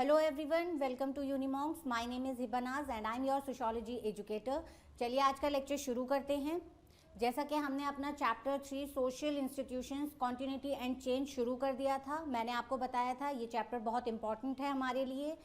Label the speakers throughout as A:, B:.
A: Hello everyone, welcome to Unimonks. My name is Hibanaz and I am your sociology educator. चलिए आज का lecture शुरू करते हैं। जैसा कि हमने अपना chapter 3 social institutions continuity and change शुरू कर दिया था। मैंने आपको बताया था ये चैप्टर बहुत इंपॉर्टेंट है हमारे लिए।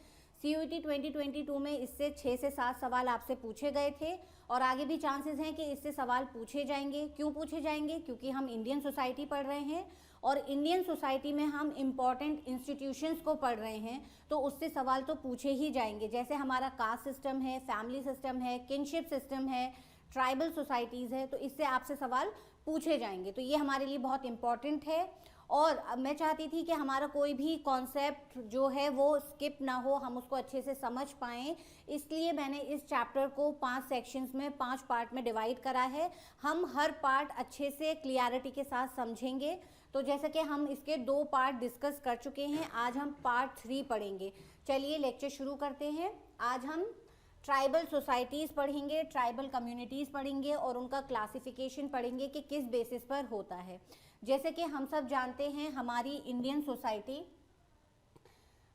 A: CUET 2022 में इससे 6 से 7 सवाल आपसे पूछे गए थे और आगे भी चांसेस हैं कि इससे सवाल पूछे जाएंगे। क्यों पूछे जाएंगे? क्योंकि हम इंडियन सोसाइटी पढ़ रहे हैं और इंडियन सोसाइटी में हम इम्पॉर्टेंट इंस्टीट्यूशंस को पढ़ रहे हैं, तो उससे सवाल तो पूछे ही जाएंगे। जैसे हमारा कास्ट सिस्टम है, फैमिली सिस्टम है, किनशिप सिस्टम है, ट्राइबल सोसाइटीज़ है, तो इससे आपसे सवाल पूछे जाएंगे। तो ये हमारे लिए बहुत इम्पॉर्टेंट है और मैं चाहती थी कि हमारा कोई भी कॉन्सेप्ट जो है वो स्किप ना हो, हम उसको अच्छे से समझ पाएँ। इसलिए मैंने इस चैप्टर को 5 सेक्शंस में 5 पार्ट में डिवाइड करा है। हम हर पार्ट अच्छे से क्लियरिटी के साथ समझेंगे। तो जैसे कि हम इसके 2 पार्ट डिस्कस कर चुके हैं, आज हम पार्ट 3 पढ़ेंगे। चलिए लेक्चर शुरू करते हैं। आज हम ट्राइबल सोसाइटीज़ पढ़ेंगे, ट्राइबल कम्युनिटीज़ पढ़ेंगे और उनका क्लासिफिकेशन पढ़ेंगे कि किस बेसिस पर होता है। जैसे कि हम सब जानते हैं हमारी इंडियन सोसाइटी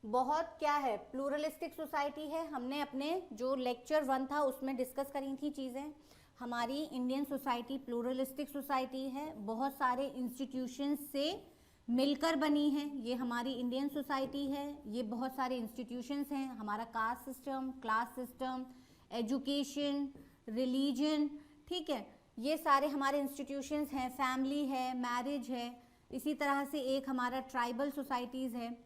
A: बहुत क्या है, प्लूरलिस्टिक सोसाइटी है। हमने अपने जो लेक्चर 1 था उसमें डिस्कस करी थी चीज़ें। हमारी इंडियन सोसाइटी प्लूरलिस्टिक सोसाइटी है, बहुत सारे इंस्टीट्यूशंस से मिलकर बनी है। ये हमारी इंडियन सोसाइटी है, ये बहुत सारे इंस्टीट्यूशंस हैं। हमारा caste system, class system, education, religion, ठीक है, ये सारे हमारे इंस्टीट्यूशंस हैं। फैमिली है, मैरिज है, इसी तरह से एक हमारा ट्राइबल सोसाइटीज़ है।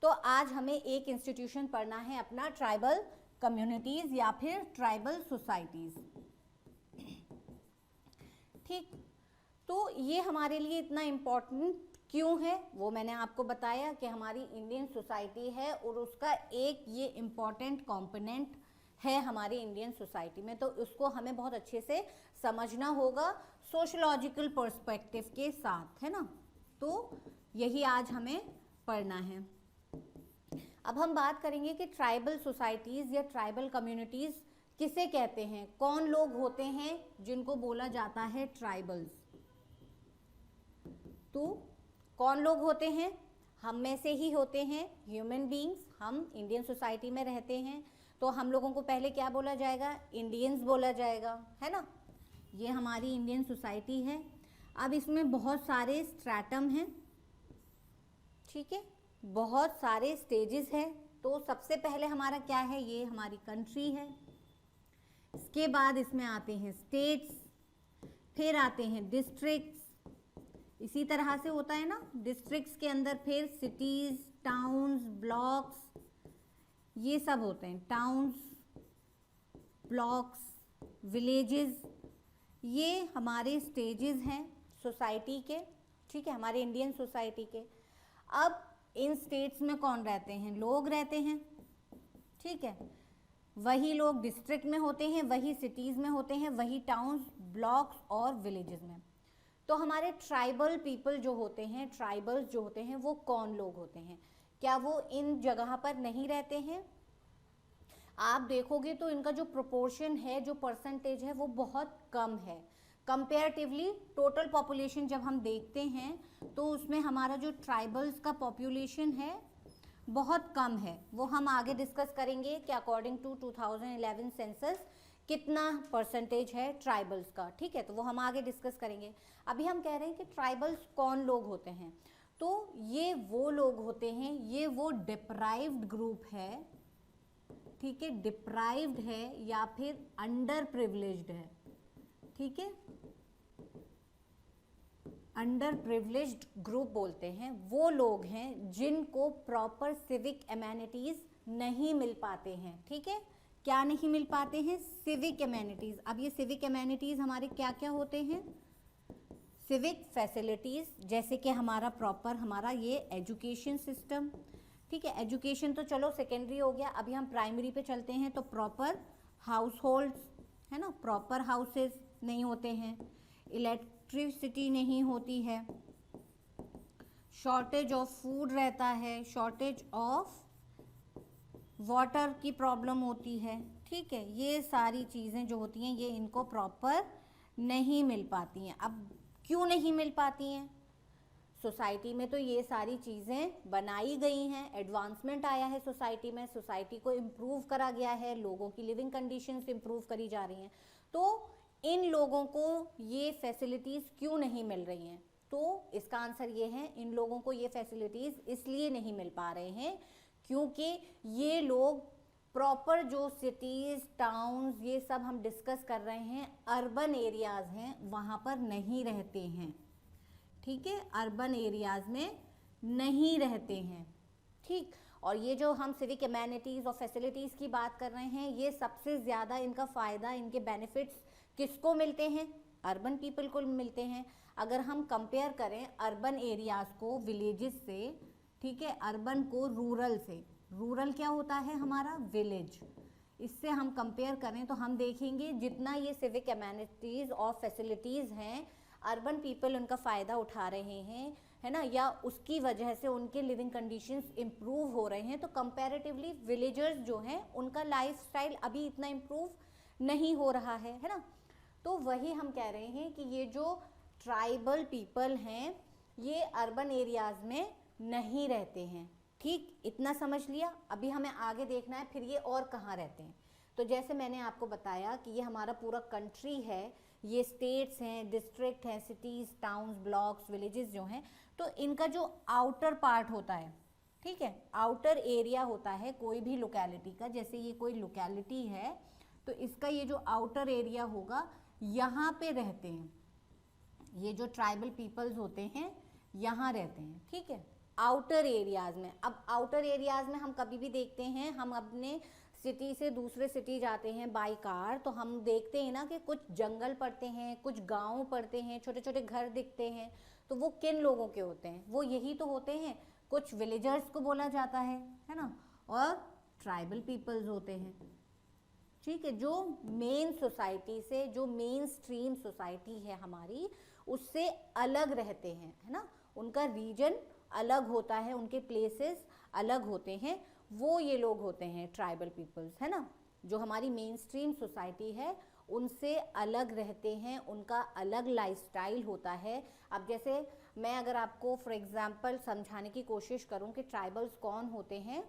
A: तो आज हमें एक इंस्टीट्यूशन पढ़ना है अपना, ट्राइबल कम्युनिटीज़ या फिर ट्राइबल सोसाइटीज़। ठीक, तो ये हमारे लिए इतना इम्पोर्टेंट क्यों है वो मैंने आपको बताया कि हमारी इंडियन सोसाइटी है और उसका एक ये इम्पॉर्टेंट कंपोनेंट है हमारी इंडियन सोसाइटी में, तो उसको हमें बहुत अच्छे से समझना होगा सोशोलॉजिकल पर्सपेक्टिव के साथ, है ना। तो यही आज हमें पढ़ना है। अब हम बात करेंगे कि ट्राइबल सोसाइटीज़ या ट्राइबल कम्युनिटीज़ किसे कहते हैं, कौन लोग होते हैं जिनको बोला जाता है ट्राइबल्स। तो कौन लोग होते हैं? हम में से ही होते हैं, ह्यूमन बीइंग्स। हम इंडियन सोसाइटी में रहते हैं, तो हम लोगों को पहले क्या बोला जाएगा? इंडियंस बोला जाएगा, है ना। ये हमारी इंडियन सोसाइटी है। अब इसमें बहुत सारे स्ट्रैटम हैं, ठीक है, बहुत सारे स्टेजेस हैं। तो सबसे पहले हमारा क्या है? ये हमारी कंट्री है। इसके बाद इसमें आते हैं स्टेट्स, फिर आते हैं डिस्ट्रिक्ट्स, इसी तरह से होता है ना। डिस्ट्रिक्ट्स के अंदर फिर सिटीज़, टाउन्स, ब्लॉक्स, ये सब होते हैं। टाउन्स, ब्लॉक्स, विलेजेस, ये हमारे स्टेजेस हैं सोसाइटी के, ठीक है, हमारे इंडियन सोसाइटी के। अब इन स्टेट्स में कौन रहते हैं? लोग रहते हैं, ठीक है। वही लोग डिस्ट्रिक्ट में होते हैं, वही सिटीज़ में होते हैं, वही टाउन्स, ब्लॉक्स और विलेजेस में। तो हमारे ट्राइबल पीपल जो होते हैं, ट्राइबल्स जो होते हैं, वो कौन लोग होते हैं? क्या वो इन जगह पर नहीं रहते हैं? आप देखोगे तो इनका जो प्रोपोर्शन है, जो परसेंटेज है, वो बहुत कम है कंपेरेटिवली। टोटल पॉपुलेशन जब हम देखते हैं तो उसमें हमारा जो ट्राइबल्स का पॉपुलेशन है बहुत कम है। वो हम आगे डिस्कस करेंगे कि अकॉर्डिंग टू 2011 सेंसस कितना परसेंटेज है ट्राइबल्स का, ठीक है, तो वो हम आगे डिस्कस करेंगे। अभी हम कह रहे हैं कि ट्राइबल्स कौन लोग होते हैं। तो ये वो लोग होते हैं, ये वो डिप्राइव्ड ग्रुप है, ठीक है, डिप्राइव्ड है या फिर अंडर प्रिविलेज्ड है, ठीक है, अंडर प्रिविलेज्ड ग्रुप बोलते हैं। वो लोग हैं जिनको प्रॉपर सिविक एमेनिटीज नहीं मिल पाते हैं, ठीक है। क्या नहीं मिल पाते हैं? Civic amenities. अब ये सिविक एमेनिटीज हमारे क्या क्या होते हैं? सिविक फैसिलिटीज, जैसे कि हमारा प्रॉपर हमारा ये एजुकेशन सिस्टम, ठीक है। एजुकेशन तो चलो सेकेंडरी हो गया, अभी हम प्राइमरी पे चलते हैं। तो प्रॉपर हाउस होल्ड्स, है ना, प्रॉपर हाउसेस नहीं होते हैं, इलेक्ट्रिसिटी नहीं होती है, शॉर्टेज ऑफ फूड रहता है, शॉर्टेज ऑफ वाटर की प्रॉब्लम होती है, ठीक है। ये सारी चीज़ें जो होती हैं ये इनको प्रॉपर नहीं मिल पाती हैं। अब क्यों नहीं मिल पाती हैं? सोसाइटी में तो ये सारी चीज़ें बनाई गई हैं, एडवांसमेंट आया है सोसाइटी में, सोसाइटी को इम्प्रूव करा गया है, लोगों की लिविंग कंडीशंस इम्प्रूव करी जा रही हैं, तो इन लोगों को ये फैसिलिटीज़ क्यों नहीं मिल रही हैं? तो इसका आंसर ये है, इन लोगों को ये फैसिलिटीज़ इसलिए नहीं मिल पा रहे हैं क्योंकि ये लोग प्रॉपर जो सिटीज़, टाउन्स, ये सब हम डिस्कस कर रहे हैं, अर्बन एरियाज़ हैं, वहाँ पर नहीं रहते हैं। ठीक है, अर्बन एरियाज़ में नहीं रहते हैं। ठीक, और ये जो हम सिविक एमेनिटीज़ और फैसिलिटीज़ की बात कर रहे हैं, ये सबसे ज़्यादा इनका फ़ायदा, इनके बेनिफिट्स किसको मिलते हैं? अर्बन पीपल को मिलते हैं। अगर हम कंपेयर करें अर्बन एरियाज़ को विलेजेस से, ठीक है, अर्बन को रूरल से, रूरल क्या होता है हमारा? विलेज। इससे हम कंपेयर करें तो हम देखेंगे जितना ये सिविक एमेनिटीज़ और फैसिलिटीज़ हैं, अर्बन पीपल उनका फ़ायदा उठा रहे हैं, है ना, या उसकी वजह से उनके लिविंग कंडीशंस इम्प्रूव हो रहे हैं, तो कंपैरेटिवली विलेजर्स जो हैं उनका लाइफस्टाइल अभी इतना इम्प्रूव नहीं हो रहा है ना। तो वही हम कह रहे हैं कि ये जो ट्राइबल पीपल हैं ये अर्बन एरियाज़ में नहीं रहते हैं। ठीक, इतना समझ लिया। अभी हमें आगे देखना है फिर ये और कहाँ रहते हैं। तो जैसे मैंने आपको बताया कि ये हमारा पूरा कंट्री है, ये स्टेट्स हैं, डिस्ट्रिक्ट हैं, सिटीज़, टाउन्स, ब्लॉक्स, विलेजेस जो हैं, तो इनका जो आउटर पार्ट होता है, ठीक है, आउटर एरिया होता है कोई भी लोकेलिटी का, जैसे ये कोई लोकेलिटी है तो इसका ये जो आउटर एरिया होगा यहाँ पे रहते हैं, ये जो ट्राइबल पीपल्स होते हैं यहाँ रहते हैं। ठीक है, आउटर एरियाज़ में। अब आउटर एरियाज़ में हम कभी भी देखते हैं, हम अपने सिटी से दूसरे सिटी जाते हैं बाई कार, तो हम देखते हैं ना कि कुछ जंगल पड़ते हैं, कुछ गांव पड़ते हैं, छोटे छोटे घर दिखते हैं, तो वो किन लोगों के होते हैं? वो यही तो होते हैं, कुछ विलेजर्स को बोला जाता है ना, और ट्राइबल पीपल्स होते हैं। ठीक है, जो मेन सोसाइटी से, जो मेन स्ट्रीम सोसाइटी है हमारी, उससे अलग रहते हैं, है ना, उनका रीजन अलग होता है, उनके प्लेसेस अलग होते हैं, वो ये लोग होते हैं ट्राइबल पीपल्स, है ना, जो हमारी मेन स्ट्रीम सोसाइटी है उनसे अलग रहते हैं, उनका अलग लाइफस्टाइल होता है। अब जैसे मैं अगर आपको फॉर एग्जांपल समझाने की कोशिश करूं कि ट्राइबल्स कौन होते हैं,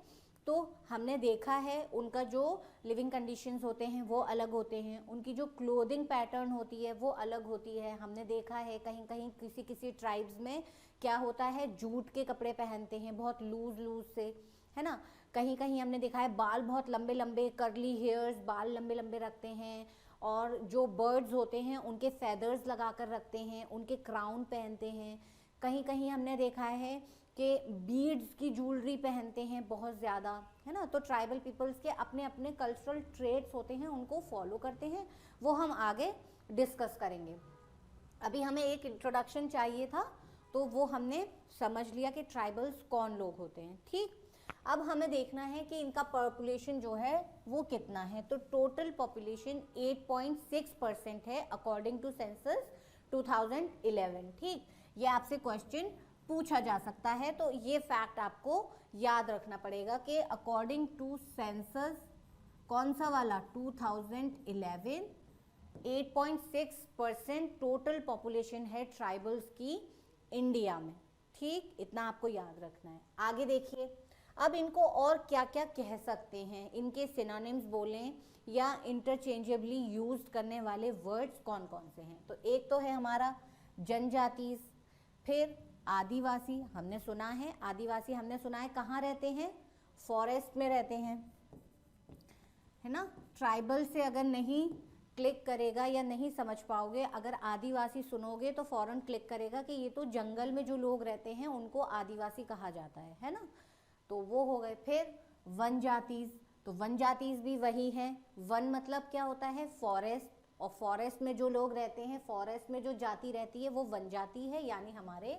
A: तो हमने देखा है उनका जो लिविंग कंडीशंस होते हैं वो अलग होते हैं, उनकी जो क्लोथिंग पैटर्न होती है वो अलग होती है। हमने देखा है कहीं कहीं किसी किसी ट्राइब्स में क्या होता है, जूट के कपड़े पहनते हैं बहुत लूज लूज से, है ना। कहीं कहीं हमने देखा है बाल बहुत लंबे लंबे, कर्ली हेयर्स, बाल लंबे लंबे रखते हैं, और जो बर्ड्स होते हैं उनके फेदर्स लगा कर रखते हैं, उनके क्राउन पहनते हैं। कहीं कहीं हमने देखा है कि बीड्स की ज्वेलरी पहनते हैं बहुत ज़्यादा, है ना। तो ट्राइबल पीपल्स के अपने अपने कल्चरल ट्रेड्स होते हैं, उनको फॉलो करते हैं, वो हम आगे डिस्कस करेंगे। अभी हमें एक इंट्रोडक्शन चाहिए था, तो वो हमने समझ लिया कि ट्राइबल्स कौन लोग होते हैं। ठीक, अब हमें देखना है कि इनका पॉपुलेशन जो है वो कितना है। तो टोटल पॉपुलेशन 8.6% है अकॉर्डिंग टू सेंसस 2011। ठीक, ये आपसे क्वेश्चन पूछा जा सकता है, तो ये फैक्ट आपको याद रखना पड़ेगा कि अकॉर्डिंग टू सेंसस कौन सा वाला 2011, 8.6% टोटल पॉपुलेशन है ट्राइबल्स की इंडिया में। ठीक, इतना आपको याद रखना है। आगे देखिए, अब इनको और क्या क्या कह सकते हैं, इनके सिनोनिम्स बोलें या इंटरचेंजेबली यूज करने वाले वर्ड्स कौन कौन से हैं। तो एक तो है हमारा जनजाति, फिर आदिवासी हमने सुना है, आदिवासी हमने सुना है कहाँ रहते हैं, फॉरेस्ट में रहते हैं, है ना। ट्राइबल से अगर नहीं क्लिक करेगा या नहीं समझ पाओगे, अगर आदिवासी सुनोगे तो फौरन क्लिक करेगा कि ये तो जंगल में जो लोग रहते हैं उनको आदिवासी कहा जाता है ना। तो वो हो गए। फिर वन जातीज, तो वन जातीज भी वही है। वन मतलब क्या होता है, फॉरेस्ट, और फॉरेस्ट में जो लोग रहते हैं, फॉरेस्ट में जो जाति रहती है वो वन जाति है, यानी हमारे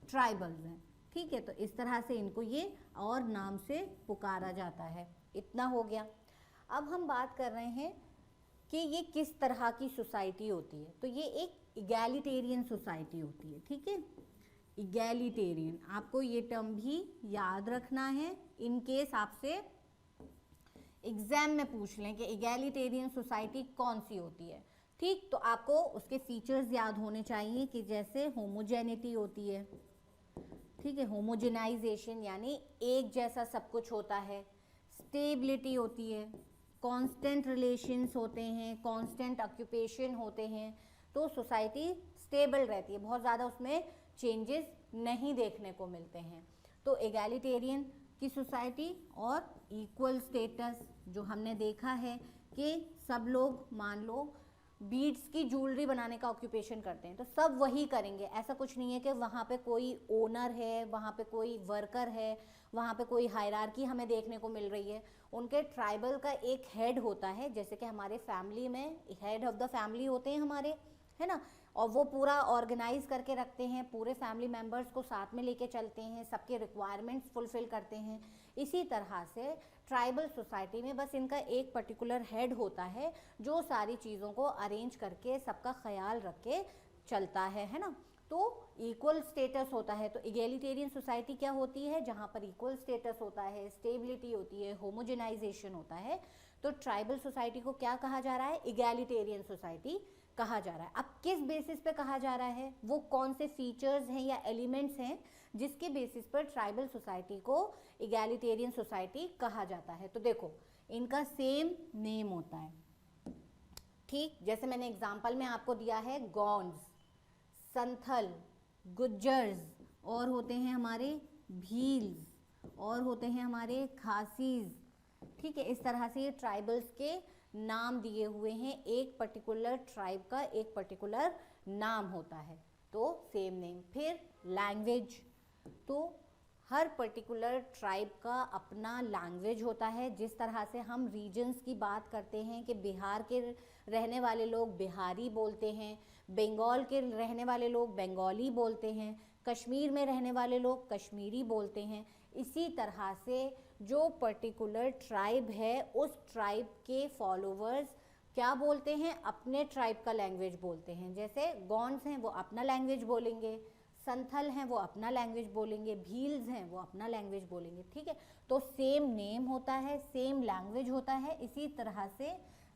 A: ट्राइबल्स हैं। ठीक है, तो इस तरह से इनको ये और नाम से पुकारा जाता है। इतना हो गया। अब हम बात कर रहे हैं कि ये किस तरह की सोसाइटी होती है। तो ये एक इगैलिटेरियन सोसाइटी होती है। ठीक है, इगैलिटेरियन, आपको ये टर्म भी याद रखना है इन केस आपसे एग्जाम में पूछ लें कि इगैलिटेरियन सोसाइटी कौन सी होती है। ठीक, तो आपको उसके फीचर्स याद होने चाहिए कि जैसे होमोजेनिटी होती है, ठीक है। होमोजेनाइजेशन यानी एक जैसा सब कुछ होता है। स्टेबिलिटी होती है, कांस्टेंट रिलेशंस होते हैं, कांस्टेंट ऑक्यूपेशन होते हैं, तो सोसाइटी स्टेबल रहती है, बहुत ज़्यादा उसमें चेंजेस नहीं देखने को मिलते हैं। तो एगैलिटेरियन की सोसाइटी और इक्वल स्टेटस, जो हमने देखा है कि सब लोग मान लो बीड्स की ज्वेलरी बनाने का ऑक्यूपेशन करते हैं तो सब वही करेंगे। ऐसा कुछ नहीं है कि वहाँ पे कोई ओनर है, वहाँ पे कोई वर्कर है, वहाँ पे कोई हायरार्की हमें देखने को मिल रही है। उनके ट्राइबल का एक हेड होता है, जैसे कि हमारे फैमिली में हेड ऑफ द फैमिली होते हैं हमारे, है ना, और वो पूरा ऑर्गेनाइज करके रखते हैं, पूरे फैमिली मेम्बर्स को साथ में लेके चलते हैं, सबके रिक्वायरमेंट्स फुलफिल करते हैं। इसी तरह से ट्राइबल सोसाइटी में बस इनका एक पर्टिकुलर हेड होता है जो सारी चीज़ों को अरेंज करके सबका ख्याल रख के चलता है ना। तो इक्वल स्टेटस होता है। तो इगैलिटेरियन सोसाइटी क्या होती है? जहाँ पर इक्वल स्टेटस होता है, स्टेबिलिटी होती है, होमोजेनाइजेशन होता है। तो ट्राइबल सोसाइटी को क्या कहा जा रहा है? इगैलिटेरियन सोसाइटी कहा जा रहा है। अब किस बेसिस पे कहा जा रहा है? वो कौन से फीचर्स हैं या एलिमेंट्स हैं जिसके बेसिस पर ट्राइबल सोसाइटी को इगैलिटेरियन सोसाइटी कहा जाता है? तो देखो, इनका सेम नेम होता है, ठीक। जैसे मैंने एग्जांपल में आपको दिया है गॉन्स, संथल, गुज्जर्स, और होते हैं हमारे भील्स, और होते हैं हमारे खासीज, ठीक है। इस तरह से ये ट्राइबल्स के नाम दिए हुए हैं। एक पर्टिकुलर ट्राइब का एक पर्टिकुलर नाम होता है, तो सेम नेम। फिर लैंग्वेज, तो हर पर्टिकुलर ट्राइब का अपना लैंग्वेज होता है। जिस तरह से हम रीजन्स की बात करते हैं कि बिहार के रहने वाले लोग बिहारी बोलते हैं, बंगाल के रहने वाले लोग बंगाली बोलते हैं, कश्मीर में रहने वाले लोग कश्मीरी बोलते हैं, इसी तरह से जो पर्टिकुलर ट्राइब है उस ट्राइब के फॉलोवर्स क्या बोलते हैं? अपने ट्राइब का लैंग्वेज बोलते हैं। जैसे गॉन्स हैं वो अपना लैंग्वेज बोलेंगे, संथल हैं वो अपना लैंग्वेज बोलेंगे, भील्स हैं वो अपना लैंग्वेज बोलेंगे, ठीक है। तो सेम नेम होता है, सेम लैंग्वेज होता है, इसी तरह से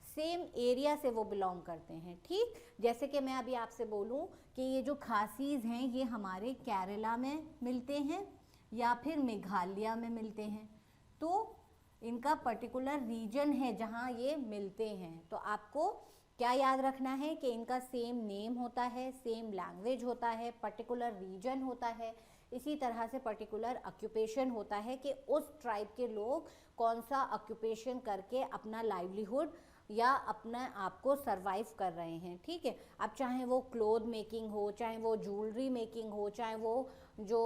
A: सेम एरिया से वो बिलोंग करते हैं, ठीक। जैसे कि मैं अभी आपसे बोलूं कि ये जो खासीज हैं ये हमारे केरला में मिलते हैं या फिर मेघालय में मिलते हैं, तो इनका पर्टिकुलर रीजन है जहाँ ये मिलते हैं। तो आपको क्या याद रखना है कि इनका सेम नेम होता है, सेम लैंग्वेज होता है, पर्टिकुलर रीजन होता है, इसी तरह से पर्टिकुलर ऑक्यूपेशन होता है कि उस ट्राइब के लोग कौन सा ऑक्यूपेशन करके अपना लाइवलीहुड या अपने आप को सर्वाइव कर रहे हैं, ठीक है। अब चाहे वो क्लोथ मेकिंग हो, चाहे वो ज्वेलरी मेकिंग हो, चाहे वो जो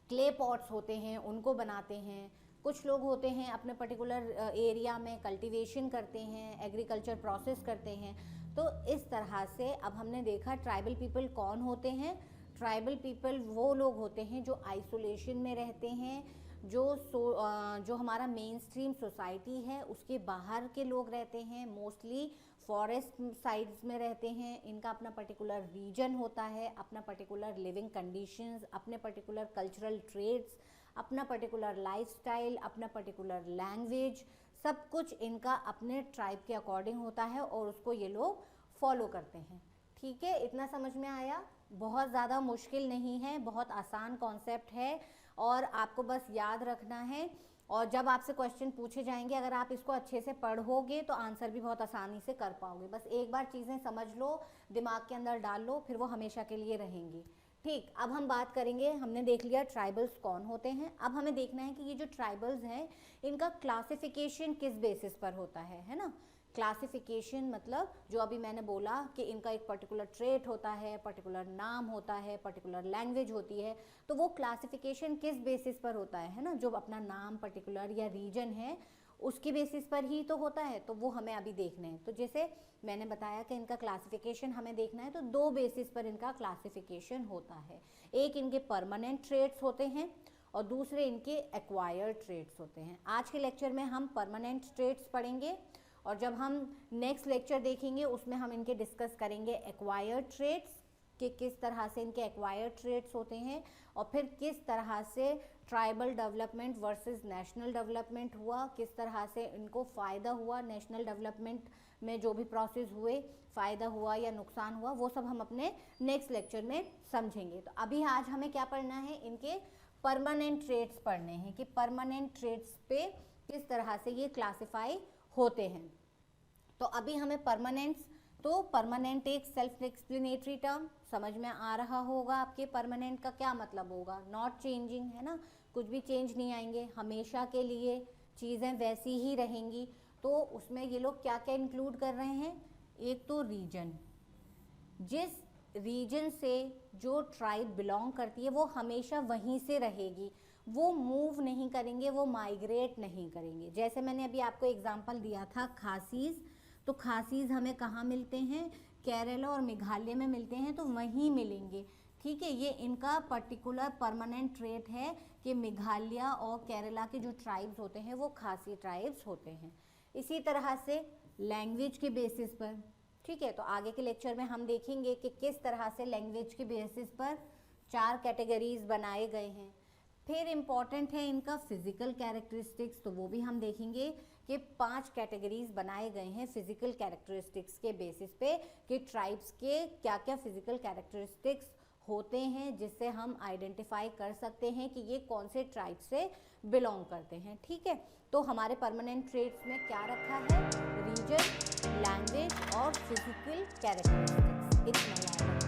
A: क्ले पॉट्स होते हैं उनको बनाते हैं, कुछ लोग होते हैं अपने पर्टिकुलर एरिया में कल्टीवेशन करते हैं, एग्रीकल्चर प्रोसेस करते हैं। तो इस तरह से अब हमने देखा ट्राइबल पीपल कौन होते हैं। ट्राइबल पीपल वो लोग होते हैं जो आइसोलेशन में रहते हैं, जो हमारा मेन स्ट्रीम सोसाइटी है उसके बाहर के लोग रहते हैं, मोस्टली फॉरेस्ट साइड्स में रहते हैं। इनका अपना पर्टिकुलर रीजन होता है, अपना पर्टिकुलर लिविंग कंडीशंस, अपने पर्टिकुलर कल्चरल ट्रेड्स, अपना पर्टिकुलर लाइफस्टाइल, अपना पर्टिकुलर लैंग्वेज, सब कुछ इनका अपने ट्राइब के अकॉर्डिंग होता है और उसको ये लोग फॉलो करते हैं, ठीक है। इतना समझ में आया? बहुत ज़्यादा मुश्किल नहीं है, बहुत आसान कॉन्सेप्ट है और आपको बस याद रखना है। और जब आपसे क्वेश्चन पूछे जाएंगे अगर आप इसको अच्छे से पढ़ोगे तो आंसर भी बहुत आसानी से कर पाओगे। बस एक बार चीज़ें समझ लो, दिमाग के अंदर डाल लो, फिर वो हमेशा के लिए रहेंगी, ठीक। अब हम बात करेंगे, हमने देख लिया ट्राइबल्स कौन होते हैं। अब हमें देखना है कि ये जो ट्राइबल्स हैं इनका क्लासिफिकेशन किस बेसिस पर होता है ना। क्लासिफिकेशन मतलब जो अभी मैंने बोला कि इनका एक पर्टिकुलर ट्रेट होता है, पर्टिकुलर नाम होता है, पर्टिकुलर लैंग्वेज होती है, तो वो क्लासिफिकेशन किस बेसिस पर होता है ना। जो अपना नाम पर्टिकुलर या रीजन है उसके बेसिस पर ही तो होता है, तो वो हमें अभी देखना है। तो जैसे मैंने बताया कि इनका क्लासिफिकेशन हमें देखना है, तो दो बेसिस पर इनका क्लासिफिकेशन होता है। एक इनके परमानेंट ट्रेट्स होते हैं और दूसरे इनके एक्वायर्ड ट्रेट्स होते हैं। आज के लेक्चर में हम परमानेंट ट्रेट्स पढ़ेंगे और जब हम नेक्स्ट लेक्चर देखेंगे उसमें हम इनके डिस्कस करेंगे एक्वायर्ड ट्रेट्स कि किस तरह से इनके एक्वायर्ड ट्रेट्स होते हैं और फिर किस तरह से tribal development versus national development हुआ, किस तरह से इनको फ़ायदा हुआ नेशनल डेवलपमेंट में जो भी प्रोसेस हुए, फ़ायदा हुआ या नुकसान हुआ, वो सब हम अपने नेक्स्ट लेक्चर में समझेंगे। तो अभी आज हमें क्या पढ़ना है, इनके परमानेंट ट्रेड्स पढ़ने हैं कि परमानेंट ट्रेड्स पे किस तरह से ये क्लासिफाई होते हैं। तो अभी हमें परमानेंट्स, तो परमानेंट एक सेल्फ एक्सप्लेनेटरी टर्म, समझ में आ रहा होगा आपके परमानेंट का क्या मतलब होगा, नॉट चेंजिंग, है ना, कुछ भी चेंज नहीं आएंगे, हमेशा के लिए चीज़ें वैसी ही रहेंगी। तो उसमें ये लोग क्या क्या इंक्लूड कर रहे हैं, एक तो रीजन, जिस रीजन से जो ट्राइब बिलोंग करती है वो हमेशा वहीं से रहेगी, वो मूव नहीं करेंगे, वो माइग्रेट नहीं करेंगे। जैसे मैंने अभी आपको एग्जांपल दिया था खासीज़, तो खासीज़ हमें कहाँ मिलते हैं, केरला और मेघालय में मिलते हैं, तो वहीं मिलेंगे, ठीक है। ये इनका पर्टिकुलर परमानेंट ट्रेट है कि मेघालय और केरला के जो ट्राइब्स होते हैं वो खासी ट्राइब्स होते हैं। इसी तरह से लैंग्वेज के बेसिस पर, ठीक है, तो आगे के लेक्चर में हम देखेंगे कि किस तरह से लैंग्वेज के बेसिस पर 4 कैटेगरीज बनाए गए हैं। फिर इम्पॉर्टेंट है इनका फिजिकल कैरेक्टरिस्टिक्स, तो वो भी हम देखेंगे कि 5 कैटेगरीज बनाए गए हैं फिजिकल कैरेक्टरिस्टिक्स के बेसिस पे कि ट्राइब्स के क्या क्या फिजिकल कैरेक्टरिस्टिक्स होते हैं, जिससे हम आइडेंटिफाई कर सकते हैं कि ये कौन से ट्राइब से बिलोंग करते हैं, ठीक है। तो हमारे परमानेंट ट्रेट्स में क्या रखा है, रीजन, लैंग्वेज और फिजिकल कैरेक्टरिस्टिक्स, इतना याद रखना।